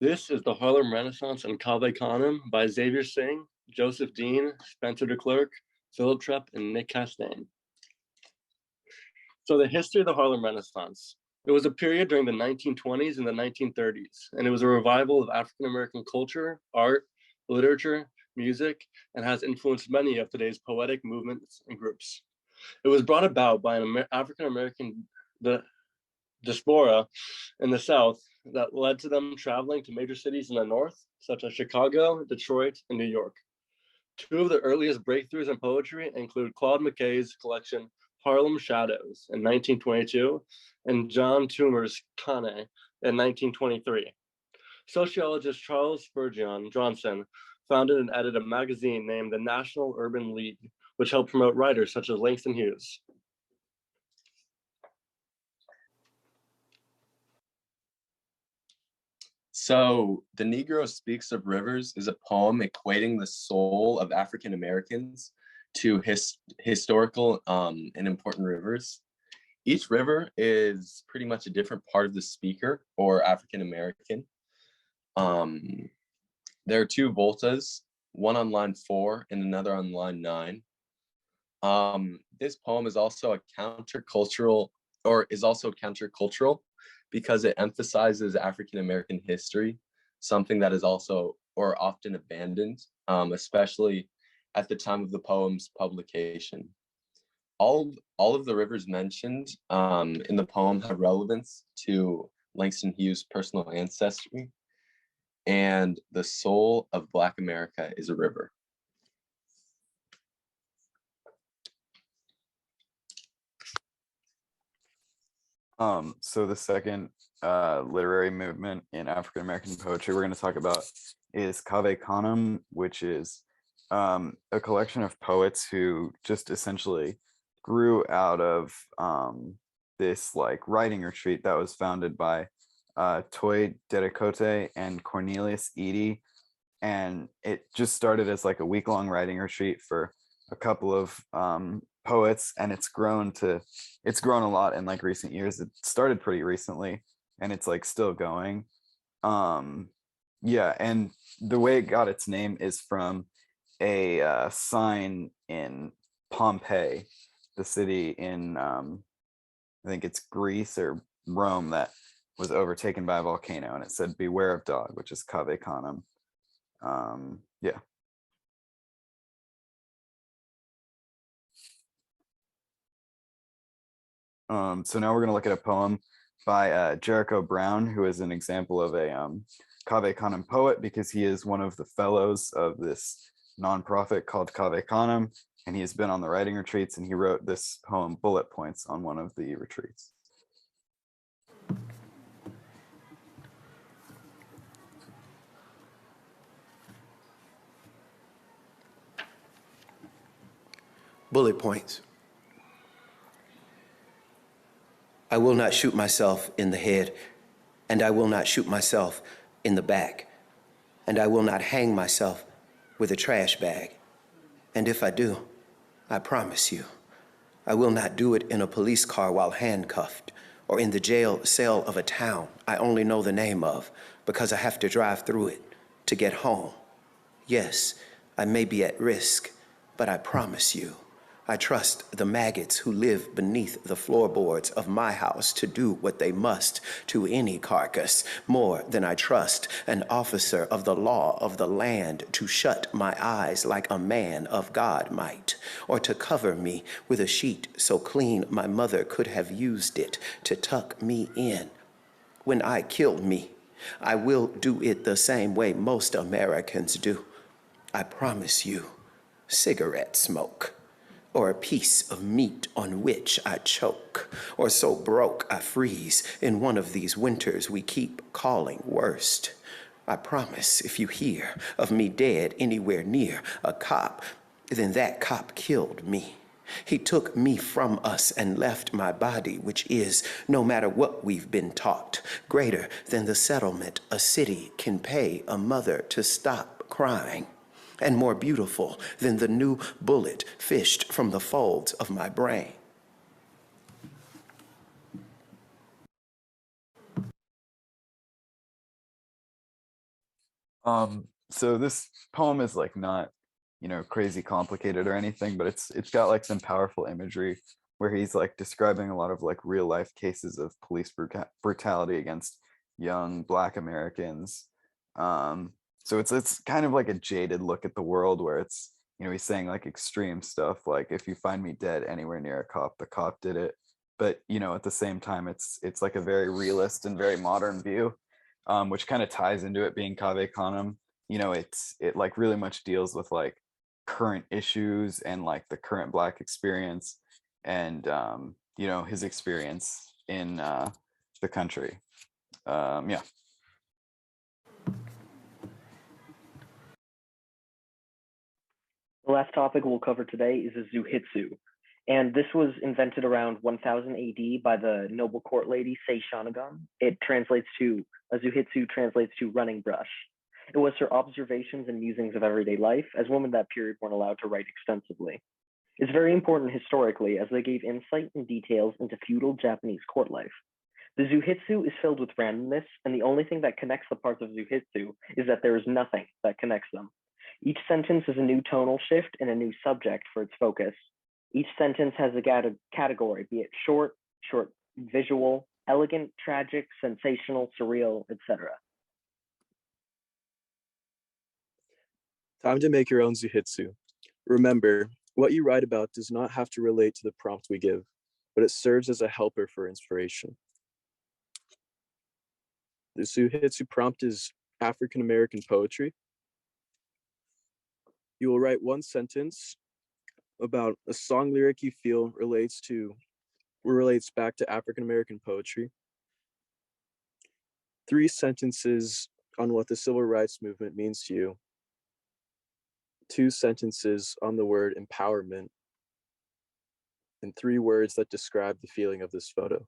This is the Harlem Renaissance and Cave Canem by Xavier Singh, Joseph Dean, Spencer DeClercq, Philip Trepp, and Nick Castaigne. So the history of the Harlem Renaissance. It was a period during the 1920s and the 1930s, and it was a revival of African American culture, art, literature, music, and has influenced many of today's poetic movements and groups. It was brought about by an African American diaspora in the South that led to them traveling to major cities in the North, such as Chicago, Detroit, and New York. Two of the earliest breakthroughs in poetry include Claude McKay's collection Harlem Shadows in 1922 and John Toomer's Cane in 1923. Sociologist Charles Spurgeon Johnson founded and edited a magazine named the National Urban League, which helped promote writers such as Langston Hughes. So, The Negro Speaks of Rivers is a poem equating the soul of African Americans to historical and important rivers. Each river is pretty much a different part of the speaker or African American. There are two voltas, one on line 4 and another on line 9. This poem is also countercultural because it emphasizes African American history, something that is also or often abandoned, especially at the time of the poem's publication. All of the rivers mentioned in the poem have relevance to Langston Hughes' personal ancestry, and the soul of Black America is a river. So the second literary movement in African American poetry we're going to talk about is Cave Canem, which is a collection of poets who just essentially grew out of this like writing retreat that was founded by Toy Dedicote and Cornelius Eady, and it just started as like a week-long writing retreat for a couple of poets, and it's grown a lot in like recent years. It started pretty recently and it's like still going. Yeah, and the way it got its name is from a sign in Pompeii, the city in I think it's Greece or Rome, that was overtaken by a volcano, and it said "Beware of dog," which is Cave Canem. Yeah. So now we're going to look at a poem by Jericho Brown, who is an example of a Cave Canem poet because he is one of the fellows of this nonprofit called Cave Canem, and he has been on the writing retreats, and he wrote this poem, Bullet Points, on one of the retreats. Bullet points. I will not shoot myself in the head, and I will not shoot myself in the back, and I will not hang myself with a trash bag. And if I do, I promise you, I will not do it in a police car while handcuffed, or in the jail cell of a town I only know the name of because I have to drive through it to get home. Yes, I may be at risk, but I promise you, I trust the maggots who live beneath the floorboards of my house to do what they must to any carcass, more than I trust an officer of the law of the land to shut my eyes like a man of God might, or to cover me with a sheet so clean my mother could have used it to tuck me in. When I kill me, I will do it the same way most Americans do. I promise you, cigarette smoke, or a piece of meat on which I choke, or so broke I freeze in one of these winters we keep calling worst. I promise if you hear of me dead anywhere near a cop, then that cop killed me. He took me from us and left my body, which is, no matter what we've been taught, greater than the settlement a city can pay a mother to stop crying, and more beautiful than the new bullet fished from the folds of my brain. So this poem is like not, you know, crazy complicated or anything, but it's got like some powerful imagery where he's like describing a lot of like real life cases of police brutality against young Black Americans. So it's kind of like a jaded look at the world where it's, you know, he's saying like extreme stuff like if you find me dead anywhere near a cop, the cop did it. But you know, at the same time, it's like a very realist and very modern view, which kind of ties into it being Cave Canem. You know, it like really much deals with like current issues and like the current Black experience and you know, his experience in the country. Yeah. The last topic we'll cover today is a Zuihitsu, and this was invented around 1000 AD by the noble court lady Sei Shonagon. A Zuihitsu translates to running brush. It was her observations and musings of everyday life, as women that period weren't allowed to write extensively. It's very important historically, as they gave insight and details into feudal Japanese court life. The Zuihitsu is filled with randomness, and the only thing that connects the parts of Zuihitsu is that there is nothing that connects them. Each sentence is a new tonal shift and a new subject for its focus. Each sentence has a category, be it short, visual, elegant, tragic, sensational, surreal, etc. Time to make your own Zuihitsu. Remember, what you write about does not have to relate to the prompt we give, but it serves as a helper for inspiration. The Zuihitsu prompt is African American poetry. You will write one sentence about a song lyric you feel relates back to African American poetry. 3 sentences on what the civil rights movement means to you. 2 sentences on the word empowerment, and 3 words that describe the feeling of this photo.